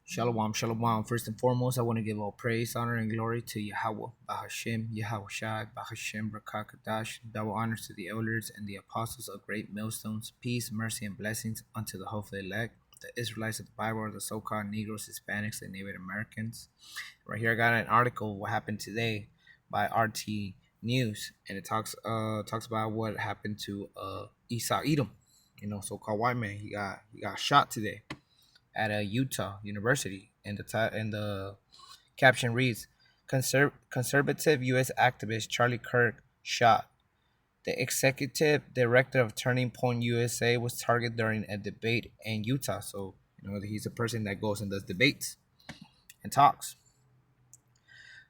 Shalom, shalom. First and foremost, I want to give all praise, honor, and glory to Yahweh, Bahashem, Yahweh Shai, Bahashem, Rakakadash, double honors to the elders and the apostles of great millstones, peace, mercy, and blessings unto the hopeful elect, the Israelites of the Bible, or the so-called Negroes, Hispanics, and Native Americans. Right here, I got an article, What Happened Today, by RT News, and it talks about what happened to Esau Edom, so-called white man. He got shot today at a Utah University, and the caption reads, "Conservative U.S. activist Charlie Kirk shot. The executive director of Turning Point USA was targeted during a debate in Utah." So he's a person that goes and does debates and talks.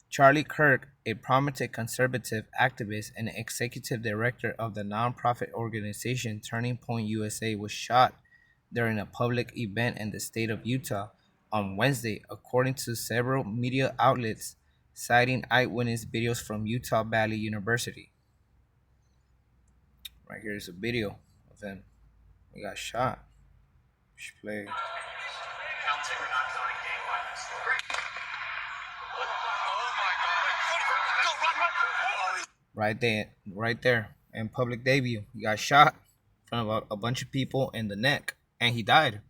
Charlie Kirk, a prominent conservative activist and executive director of the nonprofit organization Turning Point USA, was shot during a public event in the state of Utah on Wednesday, according to several media outlets, citing eyewitness videos from Utah Valley University. Right here is a video of him. He got shot. Play. Right there, in public debut, he got shot in front of a bunch of people in the neck, and he died.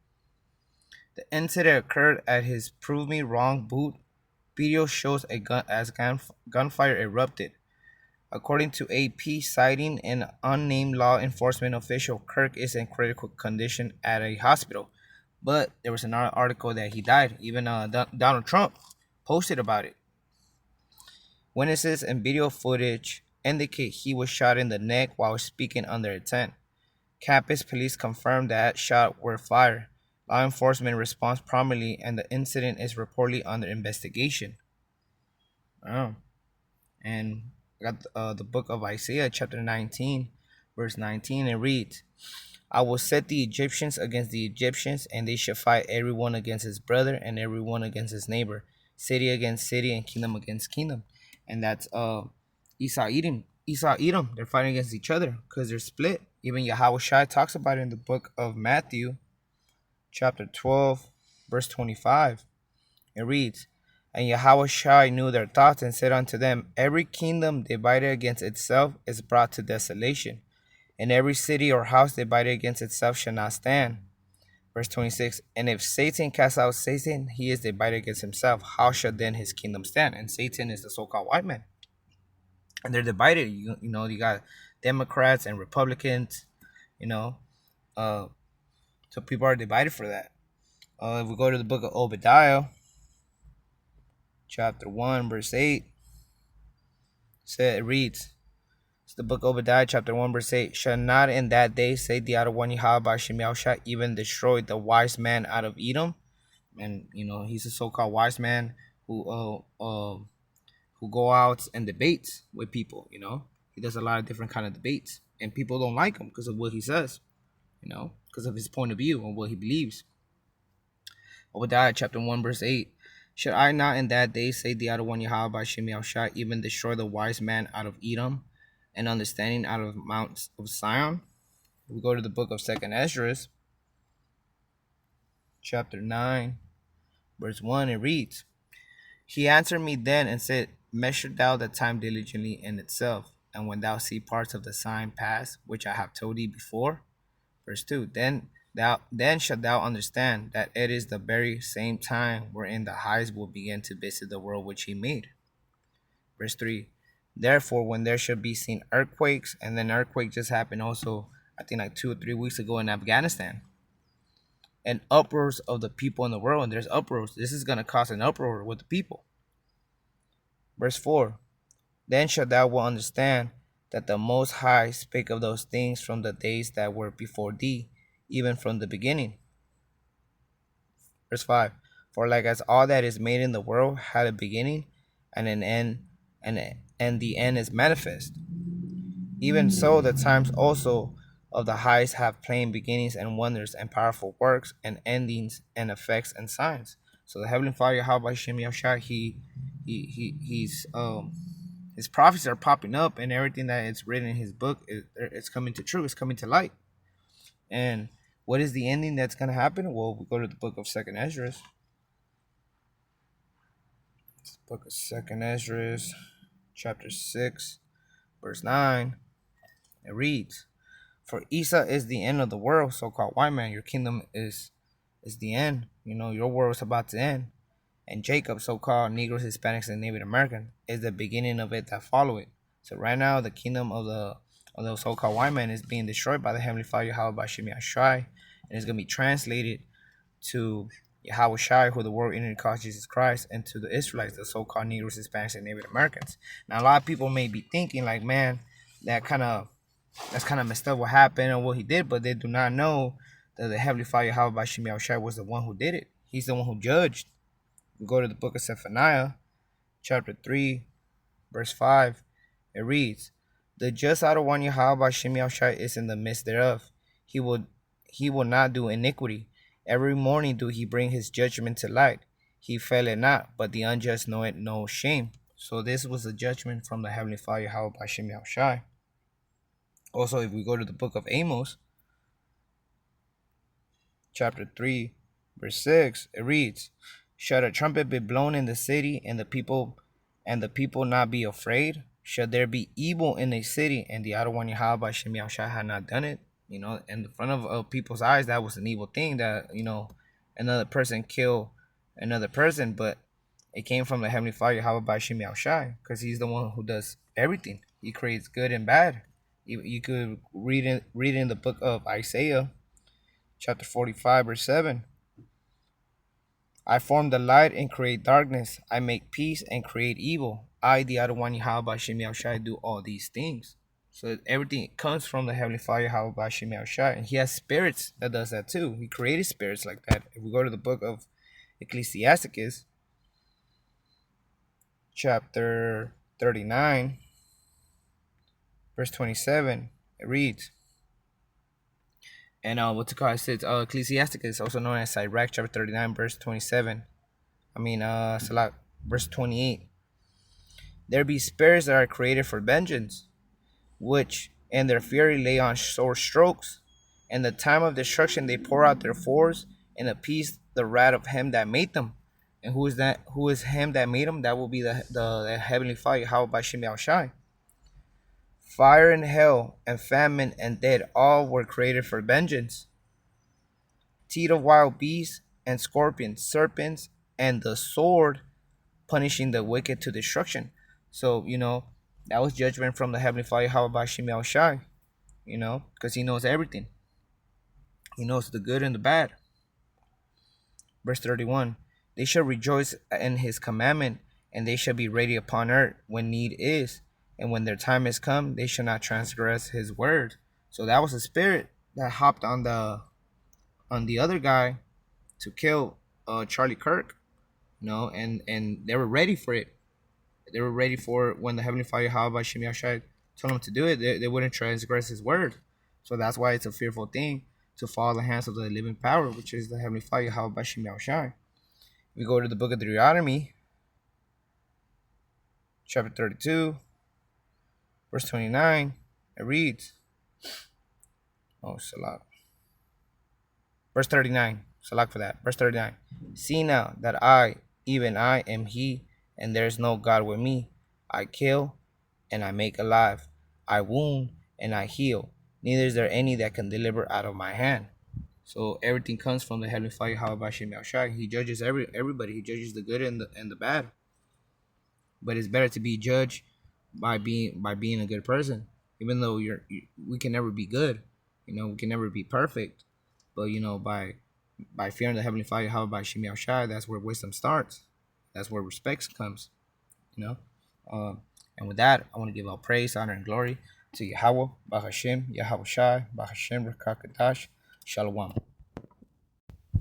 The incident occurred at his "Prove Me Wrong" booth. Video shows gunfire erupted. According to AP, citing an unnamed law enforcement official, Kirk is in critical condition at a hospital. But there was another article that he died. Even Donald Trump posted about it. Witnesses and video footage indicate he was shot in the neck while speaking under a tent. Campus police confirmed that shots were fired. Law enforcement responds promptly, and the incident is reportedly under investigation. Oh. And I got the book of Isaiah, chapter 19, verse 19. It reads, "I will set the Egyptians against the Egyptians, and they shall fight everyone against his brother and everyone against his neighbor, city against city and kingdom against kingdom." And that's Esau Edom. Esau Edom. They're fighting against each other because they're split. Even Yahweh Shai talks about it in the book of Matthew, chapter 12, verse 25. It reads, "And Yahweh Shai knew their thoughts and said unto them, Every kingdom divided against itself is brought to desolation, and every city or house divided against itself shall not stand." Verse 26, "And if Satan cast out Satan, he is divided against himself. How shall then his kingdom stand?" And Satan is the so-called white man. And they're divided. You got Democrats and Republicans, so people are divided for that. If we go to the book of Obadiah, chapter 1, verse 8, it reads, it's the book of Obadiah, chapter 1, verse 8, "Shall not in that day say the out of one Yahweh shall even destroy the wise man out of Edom?" And he's a so-called wise man who go out and debates with people. He does a lot of different kind of debates, and people don't like him because of what he says, because of his point of view and what he believes. Obadiah chapter 1, verse 8, "Should I not in that day say the out of one Yahweh shall even destroy the wise man out of Edom, and understanding out of Mount of Zion?" We go to the book of 2nd Ezra, chapter 9, verse 1. It reads, "He answered me then and said, Measure thou the time diligently in itself, and when thou see parts of the sign pass, which I have told thee before." Verse 2, then shalt thou understand that it is the very same time wherein the highest will begin to visit the world which he made. Verse 3, "Therefore, when there shall be seen earthquakes," and then earthquake just happened also, I think like 2 or 3 weeks ago in Afghanistan, "and uproars of the people in the world," and there's uproars. This is going to cause an uproar with the people. Verse 4, "Then shalt thou will understand that the Most High spake of those things from the days that were before thee, even from the beginning." Verse 5, "For like as all that is made in the world had a beginning and an end, and the end is manifest, even so the times also of the highest have plain beginnings and wonders and powerful works and endings and effects and signs." So the Heavenly Father, Yahweh Shem Yahshua, he's his prophecies are popping up, and everything that is written in his book it's coming to true. It's coming to light. And what is the ending that's going to happen? Well, we go to the book of 2nd Ezra, Book of Second Ezra, chapter 6, verse 9. It reads, "For Esau is the end of the world, so-called white man. Your kingdom is the end. Your world is about to end. And Jacob, so-called Negroes, Hispanics, and Native Americans, is the beginning of it that follow it. So right now, the kingdom of the so-called white man is being destroyed by the Heavenly Father Yahweh Bashim Yashai, and it's gonna be translated to Yahweh Shai, who the world entered calls Jesus Christ, and to the Israelites, the so-called Negroes, Hispanics, and Native Americans. Now, a lot of people may be thinking, like, man, that kind of that's kind of messed up what happened and what he did, but they do not know that the Heavenly Father Yahweh Bashim Yashai was the one who did it. He's the one who judged. We go to the book of Zephaniah, chapter 3, verse 5. It reads, "The just out of one Yahweh Shem Yahushai is in the midst thereof. He will not do iniquity. Every morning do he bring his judgment to light. He faileth not, but the unjust know it no shame." So this was a judgment from the Heavenly Father Yahweh Shem Yahushai. Also, if we go to the book of Amos, chapter 3, verse 6, it reads, "Shall a trumpet be blown in the city, and the people not be afraid? Shall there be evil in a city, and the other one Yahweh Shem Yahushua had not done it?" In the front of people's eyes, that was an evil thing, that another person killed another person, but it came from the Heavenly Father Yahweh Shem Yahushua, because He's the one who does everything. He creates good and bad. You could read in the book of Isaiah, chapter 45, verse 7. "I form the light and create darkness. I make peace and create evil. I, the Adonai Yahweh Shem Yahushai, do all these things." So everything comes from the Heavenly Father Yahweh Shem Yahushai. And He has spirits that does that too. He created spirits like that. If we go to the book of Ecclesiasticus, chapter 39, verse 27, it reads, and what's it called? It says Ecclesiasticus, also known as Sirach, chapter 39, verse 27. Salat, verse 28. "There be spirits that are created for vengeance, which in their fury lay on sore strokes. In the time of destruction they pour out their fours, and appease the wrath of him that made them." And who is that? Who is him that made them? That will be the Heavenly Father, how by Shem Shai. "Fire and hell and famine and death all were created for vengeance. Teeth of wild beasts and scorpions, serpents, and the sword, punishing the wicked to destruction." So, that was judgment from the Heavenly Father, how about Shemel Shai, because He knows everything. He knows the good and the bad. Verse 31, "They shall rejoice in His commandment, and they shall be ready upon earth when need is. And when their time is come, they shall not transgress His word." So that was a spirit that hopped on the other guy to kill Charlie Kirk, and they were ready for it. They were ready for it when the Heavenly Father, Yahweh Shem Yashai, told them to do it. They wouldn't transgress His word. So that's why it's a fearful thing to follow the hands of the living power, which is the Heavenly Father, Yahweh Shem Yashai. We go to the book of Deuteronomy, chapter 32, verse 29. It reads, Salah. Verse 39. Salah for that. Verse 39. "See now that I, even I, am He, and there is no God with me. I kill, and I make alive. I wound, and I heal. Neither is there any that can deliver out of my hand." So everything comes from the Heavenly Father, Yahweh Shem Yahushai. He judges everybody. He judges the good and the bad. But it's better to be judged by being a good person, even though we can never be good. We can never be perfect. But by fearing the Heavenly Father, how by Shem Yahushai, that's where wisdom starts. That's where respect comes. And with that, I want to give all praise, honor, and glory to Yahweh, Bahashem, Yahweh Shai, Bahashem, Rakakadash, Shalom.